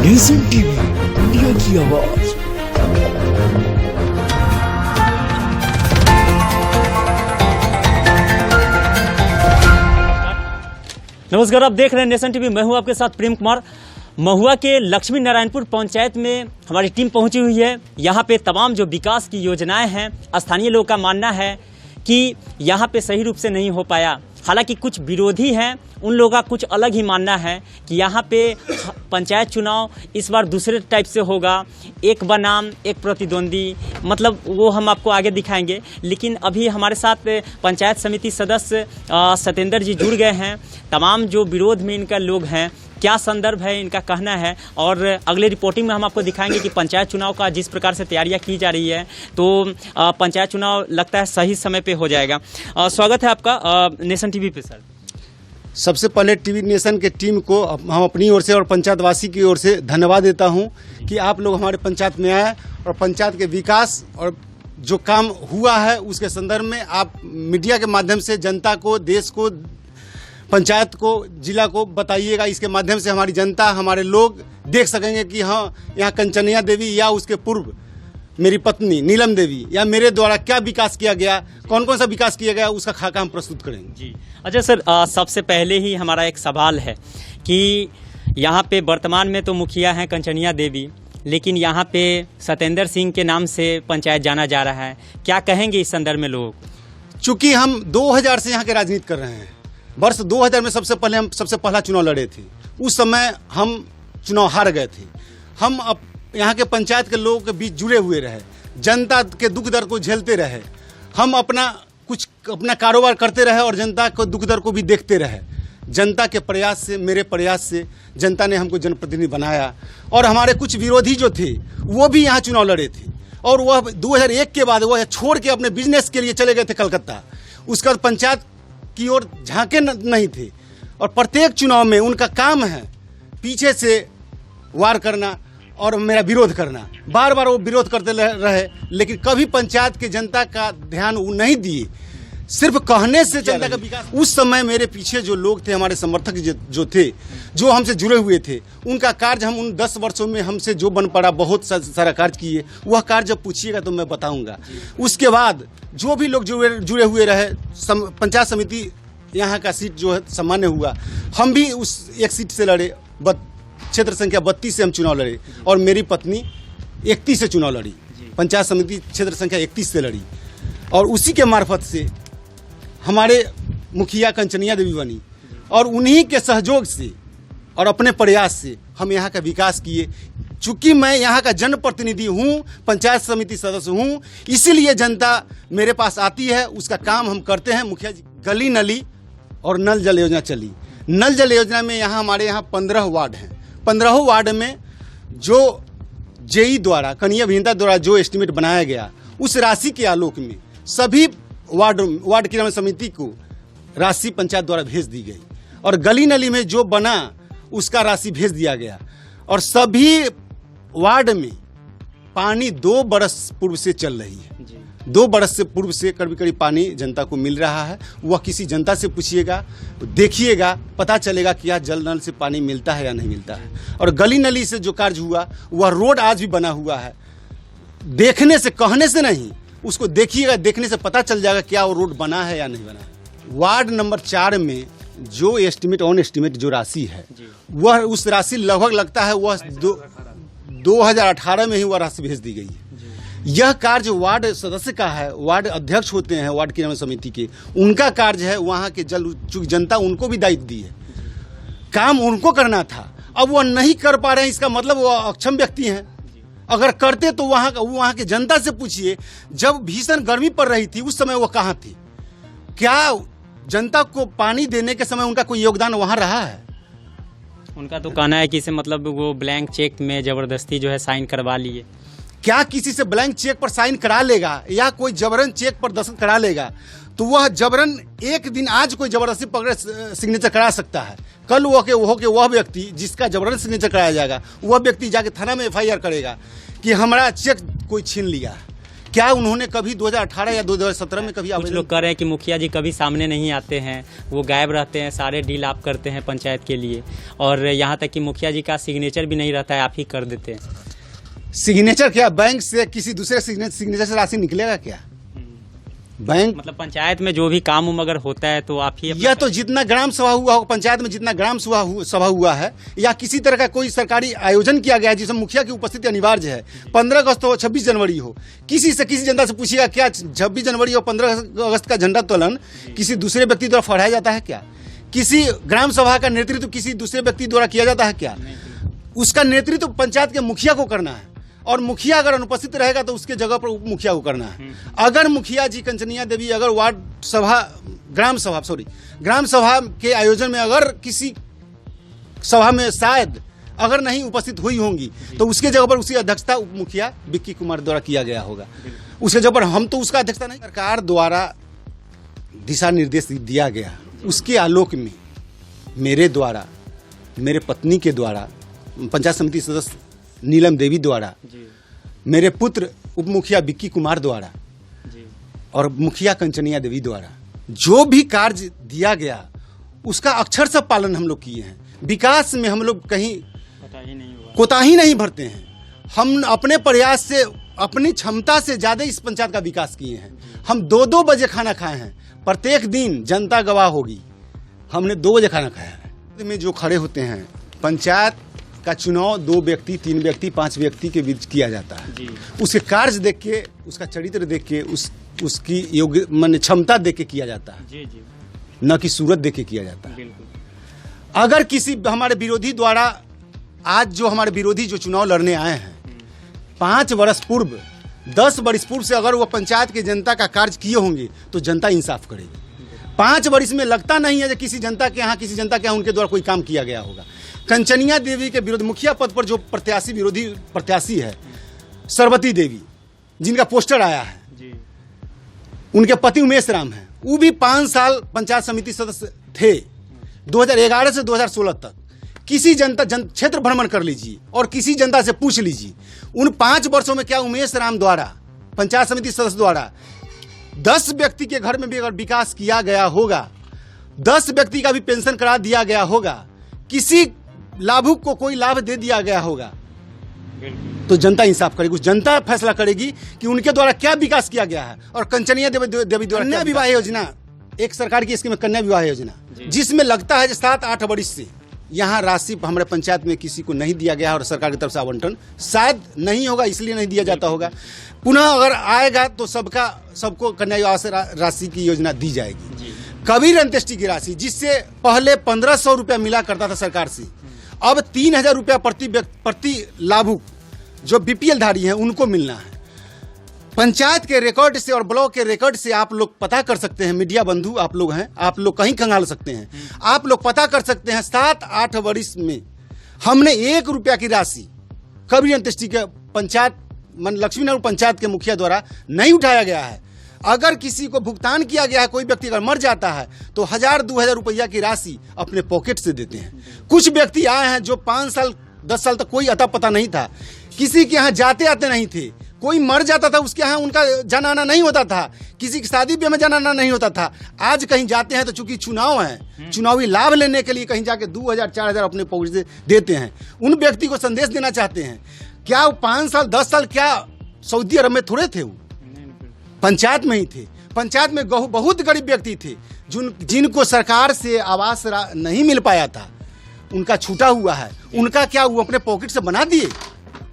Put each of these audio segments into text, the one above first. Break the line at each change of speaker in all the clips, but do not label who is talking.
Nation TV, India की आवाज।
नमस्कार, आप देख रहे हैं नेशन टीवी। मैं हूं आपके साथ प्रेम कुमार। महुआ के लक्ष्मी नारायणपुर पंचायत में हमारी टीम पहुंची हुई है। यहां पे तमाम जो विकास की योजनाएं हैं, स्थानीय लोगों का मानना है कि यहां पे सही रूप से नहीं हो पाया। हालांकि कुछ विरोधी हैं, उन लोगों का कुछ अलग ही मानना है कि यहाँ पे पंचायत चुनाव इस बार दूसरे टाइप से होगा, एक बनाम एक प्रतिद्वंदी, मतलब वो हम आपको आगे दिखाएंगे। लेकिन अभी हमारे साथ पंचायत समिति सदस्य सत्येंद्र जी जुड़ गए हैं। तमाम जो विरोध में इनका लोग हैं, क्या संदर्भ है, इनका कहना है, और अगले रिपोर्टिंग में हम आपको दिखाएंगे कि पंचायत चुनाव का जिस प्रकार से तैयारियां की जा रही है, तो पंचायत चुनाव लगता है सही समय पे हो जाएगा। स्वागत है आपका नेशन टीवी पे सर।
सबसे पहले टीवी नेशन के टीम को हम अपनी ओर से और पंचायतवासी की ओर से धन्यवाद देता हूं कि आप लोग हमारे पंचायत में आए और पंचायत के विकास और जो काम हुआ है उसके संदर्भ में आप मीडिया के माध्यम से जनता को, देश को, पंचायत को, जिला को बताइएगा। इसके माध्यम से हमारी जनता, हमारे लोग देख सकेंगे कि हाँ, यहाँ कंचनिया देवी या उसके पूर्व मेरी पत्नी नीलम देवी या मेरे द्वारा क्या विकास किया गया, कौन कौन सा विकास किया गया, उसका खाका हम प्रस्तुत करेंगे।
जी अच्छा सर, सबसे पहले ही हमारा एक सवाल है कि यहाँ पे वर्तमान में तो मुखिया हैं कंचनिया देवी, लेकिन यहाँ पे सत्येंद्र सिंह के नाम से पंचायत जाना जा रहा है। क्या कहेंगे इस संदर्भ में लोग?
चूंकि हम 2000 से यहाँ के राजनीति कर रहे हैं, वर्ष 2000 में सबसे पहला चुनाव लड़े थे। उस समय हम चुनाव हार गए थे। हम अब यहाँ के पंचायत के लोगों के बीच जुड़े हुए रहे, जनता के दुख दर्द को झेलते रहे, हम अपना कारोबार करते रहे और जनता को दुख दर्द को भी देखते रहे। जनता के प्रयास से, मेरे प्रयास से जनता ने हमको जनप्रतिनिधि बनाया। और हमारे कुछ विरोधी जो थे वो भी यहाँ चुनाव लड़े थे और वह 2001 के बाद वह छोड़ के अपने बिजनेस के लिए चले गए थे कलकत्ता। उसका पंचायत की ओर झांके नहीं थे। और प्रत्येक चुनाव में उनका काम है पीछे से वार करना और मेरा विरोध करना। बार बार वो विरोध करते रहे, लेकिन कभी पंचायत के जनता का ध्यान वो नहीं दिए। सिर्फ कहने से जनता का विकास। उस समय मेरे पीछे जो लोग थे, हमारे समर्थक जो थे, जो हमसे जुड़े हुए थे, उनका कार्य हम उन 10 वर्षों में हमसे जो बन पड़ा, बहुत सारा कार्य किए। वह कार्य जब पूछिएगा तो मैं बताऊंगा। उसके बाद जो भी लोग जुड़े हुए रहे, पंचायत समिति यहाँ का सीट जो है सामान्य हुआ, हम भी उस एक सीट से लड़े। क्षेत्र संख्या 32 से हम चुनाव लड़े और मेरी पत्नी 31 से चुनाव लड़ी। पंचायत समिति क्षेत्र संख्या 31 से लड़ी और उसी के मार्फत से हमारे मुखिया कंचनिया देवी बनी और उन्हीं के सहयोग से और अपने प्रयास से हम यहाँ का विकास किए। चूंकि मैं यहाँ का जनप्रतिनिधि हूँ, पंचायत समिति सदस्य हूँ, इसीलिए जनता मेरे पास आती है, उसका काम हम करते हैं। मुखिया जी, गली नली और नल जल योजना चली। नल जल योजना में हमारे यहाँ 15 वार्ड हैं। 15 वार्ड में जो जेई द्वारा, कनीय अभियंता द्वारा जो एस्टीमेट बनाया गया, उस राशि के आलोक में सभी वार्ड क्रियान्वयन समिति को राशि पंचायत द्वारा भेज दी गई और गली नली में जो बना उसका राशि भेज दिया गया। और सभी वार्ड में पानी 2 बरस पूर्व से चल रही है। 2 बरस से पूर्व से करीब पानी जनता को मिल रहा है। वह किसी जनता से पूछिएगा, देखिएगा, पता चलेगा कि यहाँ जल नल से पानी मिलता है या नहीं मिलता है। और गली नली से जो कार्य हुआ, वह रोड आज भी बना हुआ है। देखने से, कहने से नहीं, उसको देखिएगा, देखने से पता चल जाएगा क्या वो रोड बना है या नहीं बना है। वार्ड नंबर 4 में जो एस्टीमेट ऑन एस्टीमेट जो राशि है, वह उस राशि लगभग लगता है वह 2018 में ही वह राशि भेज दी गई है। यह कार्य वार्ड सदस्य का है, वार्ड अध्यक्ष होते हैं वार्ड क्रियान्वयन समिति के, उनका कार्य है। वहाँ के जनता उनको भी दायित्व दी है, काम उनको करना था। अब वह नहीं कर पा रहे हैं, इसका मतलब वह अक्षम व्यक्ति हैं। अगर करते तो वहाँ के जनता से पूछिए, जब भीषण गर्मी पड़ रही थी उस समय वो कहाँ थी? क्या जनता को पानी देने के समय उनका कोई योगदान वहाँ रहा है?
उनका तो कहना है कि इसे मतलब वो ब्लैंक चेक में जबरदस्ती जो है साइन करवा लिए।
क्या किसी से ब्लैंक चेक पर साइन करा लेगा या कोई जबरन चेक पर दस्तखत करा लेगा तो वह जबरन एक दिन, आज कोई जबरदस्ती पकड़े सिग्नेचर करा सकता है, कल वह व्यक्ति जिसका जबरन सिग्नेचर कराया जाएगा, वह व्यक्ति जाके थाना में FIR करेगा कि हमारा चेक कोई छीन लिया। क्या उन्होंने कभी 2018 या 2017 में कभी
कुछ लोग कह रहे हैं कि मुखिया जी कभी सामने नहीं आते हैं, वो गायब रहते हैं, सारे डील आप करते हैं पंचायत के लिए, और यहाँ तक कि मुखिया जी का सिग्नेचर भी नहीं रहता है, आप ही कर देते हैं।
सिग्नेचर क्या, बैंक से किसी दूसरे सिग्नेचर से राशि निकलेगा क्या? बैंक
मतलब पंचायत में जो भी काम अगर होता है तो आप ही
या तो जितना ग्राम सभा हुआ हो, पंचायत में जितना ग्राम सभा हुआ है, या किसी तरह का कोई सरकारी आयोजन किया गया है जिसमें मुखिया की उपस्थिति अनिवार्य है, 15 अगस्त हो 26 जनवरी हो, किसी जनता से पूछिएगा क्या 26 जनवरी और 15 अगस्त का झंडा तोलन किसी दूसरे व्यक्ति द्वारा फहराया जाता है क्या? किसी ग्राम सभा का नेतृत्व किसी दूसरे व्यक्ति द्वारा किया जाता है क्या? उसका नेतृत्व पंचायत के मुखिया को करना है, और मुखिया अगर अनुपस्थित रहेगा तो उसके जगह पर उप मुखिया को करना है। अगर मुखिया जी कंचनिया देवी अगर ग्राम सभा के आयोजन में अगर किसी सभा में शायद अगर नहीं उपस्थित हुई होंगी तो उसके जगह पर उसकी अध्यक्षता उप मुखिया विक्की कुमार द्वारा किया गया होगा। उसके जगह पर हम तो उसका अध्यक्षता नहीं, सरकार द्वारा दिशा निर्देश दिया गया, उसके आलोक में मेरे द्वारा, मेरे पत्नी के द्वारा, पंचायत समिति सदस्य नीलम देवी द्वारा, मेरे पुत्र उप मुखिया विक्की कुमार द्वारा और मुखिया कंचनिया देवी द्वारा जो भी कार्य दिया गया उसका अक्षर से पालन हम लोग किए हैं। विकास में हम लोग कहीं कोताही नहीं भरते हैं। हम अपने प्रयास से, अपनी क्षमता से ज्यादा इस पंचायत का विकास किए हैं। हम 2-2 बजे खाना खाए हैं, प्रत्येक दिन जनता गवाह होगी, हमने 2 बजे खाना खाया है। में जो खड़े होते हैं, पंचायत का चुनाव 2 व्यक्ति, 3 व्यक्ति, 5 व्यक्ति के बीच किया जाता है। उसके कार्य देख के, उसका चरित्र देख के, उसकी योग्य माने क्षमता देख के किया जाता है, न कि सूरत देख के किया जाता है। अगर किसी हमारे विरोधी द्वारा, आज जो हमारे विरोधी जो चुनाव लड़ने आए हैं, 5 वर्ष पूर्व, 10 वर्ष पूर्व से अगर वो पंचायत की जनता का कार्य किए होंगे तो जनता इंसाफ करेगी। 5 वर्ष में लगता नहीं है कि किसी जनता के यहाँ उनके द्वारा कोई काम किया गया होगा। कंचनिया देवी के विरोध मुखिया पद पर जो विरोधी प्रत्याशी है सरबती देवी, जिनका पोस्टर आया है, उनके पति उमेश राम है, वो भी 5 साल पंचायत समिति सदस्य थे, 2011 से 2016 तक। किसी क्षेत्र भ्रमण कर लीजिए और किसी जनता से पूछ लीजिए, उन 5 वर्षों में क्या उमेश राम द्वारा, पंचायत समिति सदस्य द्वारा 10 व्यक्ति के घर में भी अगर विकास किया गया होगा, 10 व्यक्ति का भी पेंशन करा दिया गया होगा, किसी लाभुक को कोई लाभ दे दिया गया होगा, तो जनता इंसाफ करेगी। उस जनता फैसला करेगी कि उनके द्वारा क्या विकास किया गया है। और कंचनिया देवी द्वारा कन्या विवाह योजना, एक सरकार की स्कीम है कन्या विवाह योजना, जिसमें लगता है 7-8 वर्ष से यहाँ राशि हमारे पंचायत में किसी को नहीं दिया गया और सरकार की तरफ से आवंटन शायद नहीं होगा, इसलिए नहीं दिया जाता होगा। पुनः अगर आएगा तो सबको कन्या विवाह राशि की योजना दी जाएगी। कबीर अंत्येष्टि की राशि, जिससे पहले 1500 रुपया मिला करता था सरकार से, अब 3000 रुपया प्रति लाभुक जो बीपीएल धारी हैं उनको मिलना है। पंचायत के रिकॉर्ड से और ब्लॉक के रिकॉर्ड से आप लोग पता कर सकते हैं, मीडिया बंधु आप लोग हैं, आप लोग कहीं खंगाल सकते हैं, आप लोग पता कर सकते हैं 7-8 वर्ष में हमने 1 रुपया की राशि कबीर अंत्येष्टि के पंचायत लक्ष्मीनगर पंचायत के मुखिया द्वारा नहीं उठाया गया है। अगर किसी को भुगतान किया गया है, कोई व्यक्ति अगर मर जाता है तो 1000-2000 रुपया की राशि अपने पॉकेट से देते हैं। कुछ व्यक्ति आए हैं जो 5 साल 10 साल तक कोई अता पता नहीं था, किसी के यहाँ जाते आते नहीं थे, कोई मर जाता था उसके यहाँ उनका जाना आना नहीं होता था, किसी की शादी ब्याह में जाना आना नहीं होता था। आज कहीं जाते हैं तो चूंकि चुनाव है, चुनावी लाभ लेने के लिए कहीं जाके 2000-4000 अपने पॉकेट से देते हैं। उन व्यक्ति को संदेश देना चाहते हैं, क्या वो 5 साल 10 साल क्या सऊदी अरब में थोड़े थे, वो पंचायत में ही थे। पंचायत में बहुत गरीब व्यक्ति थे जिनको सरकार से आवास नहीं मिल पाया था, उनका छूटा हुआ है, उनका क्या वो अपने पॉकेट से बना दिए?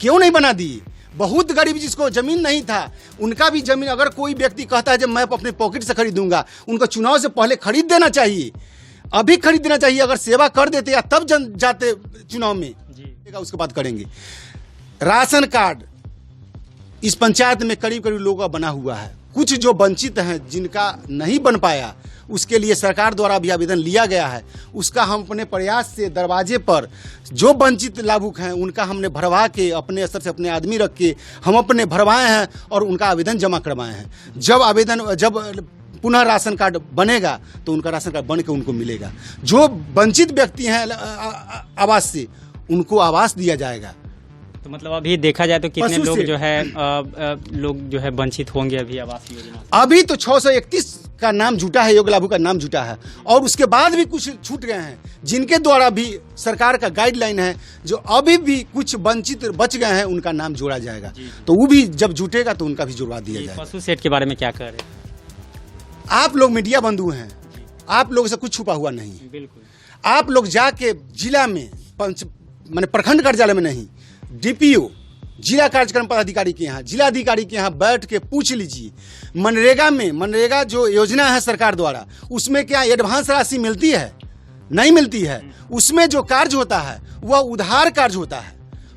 क्यों नहीं बना दिए? बहुत गरीब जिसको जमीन नहीं था, उनका भी जमीन अगर कोई व्यक्ति कहता है जब मैं अपने पॉकेट से खरीदूंगा, उनको चुनाव से पहले खरीद देना चाहिए, अभी खरीद देना चाहिए। अगर सेवा कर देते या तब जाते चुनाव में, उसके बाद करेंगे। राशन कार्ड इस पंचायत में करीब लोगों का बना हुआ है, कुछ जो वंचित हैं जिनका नहीं बन पाया, उसके लिए सरकार द्वारा भी आवेदन लिया गया है। उसका हम अपने प्रयास से दरवाजे पर जो वंचित लाभुक हैं उनका हमने भरवा के अपने स्तर से अपने आदमी रख के हम अपने भरवाए हैं और उनका आवेदन जमा करवाए हैं। जब पुनः राशन कार्ड बनेगा तो उनका राशन कार्ड बन के उनको मिलेगा। जो वंचित व्यक्ति हैं आवास से, उनको आवास दिया जाएगा,
तो मतलब अभी देखा जाए तो कितने
पशु
लोग
से-
लोग जो है वंचित होंगे अभी आवास योजना से?
अभी तो 631 का नाम जुटा है, योग्य लाभुक का नाम जुटा है, और उसके बाद भी कुछ छूट गए हैं जिनके द्वारा भी सरकार का गाइडलाइन है, जो अभी भी कुछ वंचित बच गए हैं उनका नाम जोड़ा जाएगा। तो वो भी जब जुटेगा तो उनका भी जुड़वा दिया
जी,
जाएगा।
पशु सेट के बारे में क्या कह रहे हैं?
आप लोग मीडिया बंधु हैं, आप लोगों से कुछ छुपा हुआ नहीं।
बिल्कुल।
आप लोग जाके जिला में माने प्रखंड कार्यालय में नहीं, डीपीओ जिला कार्यक्रम पदाधिकारी के यहाँ, जिलाधिकारी के यहाँ बैठ के पूछ लीजिए, मनरेगा जो योजना है सरकार द्वारा, उसमें क्या एडवांस राशि मिलती है? नहीं मिलती है। उसमें जो कार्य होता है वह उधार कार्य होता है,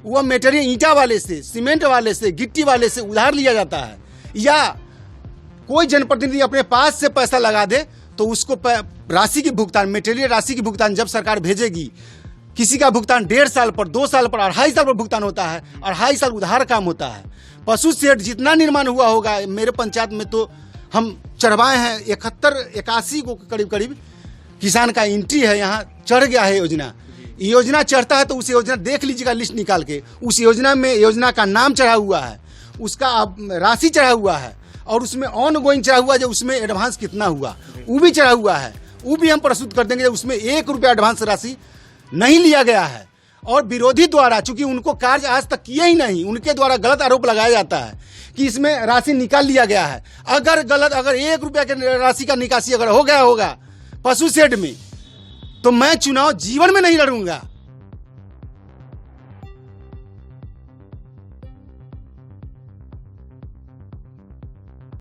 वह मेटेरियल ईंटा वाले से, सीमेंट वाले से, गिट्टी वाले से उधार लिया जाता है, या कोई जनप्रतिनिधि अपने पास से पैसा लगा दे तो उसको राशि की भुगतान, मेटेरियल राशि की भुगतान जब सरकार भेजेगी, किसी का भुगतान 1.5 साल पर, 2 साल पर, 2.5 साल पर भुगतान होता है, 2.5 साल उधार काम होता है। पशु शेड जितना निर्माण हुआ होगा मेरे पंचायत में, तो हम चढ़वाए हैं 81 को करीब किसान का एंट्री है, यहाँ चढ़ गया है योजना। योजना चढ़ता है तो उस योजना देख लीजिएगा, लिस्ट निकाल के, उस योजना में योजना का नाम चढ़ा हुआ है, उसका राशि चढ़ा हुआ है, और उसमें ऑन गोइंग चढ़ा हुआ है, जो उसमें एडवांस कितना हुआ वो भी चढ़ा हुआ है, वो भी हम प्रस्तुत कर देंगे। उसमें 1 रुपया एडवांस राशि नहीं लिया गया है, और विरोधी द्वारा, चूंकि उनको कार्य आज तक किए ही नहीं, उनके द्वारा गलत आरोप लगाया जाता है कि इसमें राशि निकाल लिया गया है। अगर 1 रुपया के राशि का निकासी अगर हो गया होगा पशु शेड में, तो मैं चुनाव जीवन में नहीं लड़ूंगा।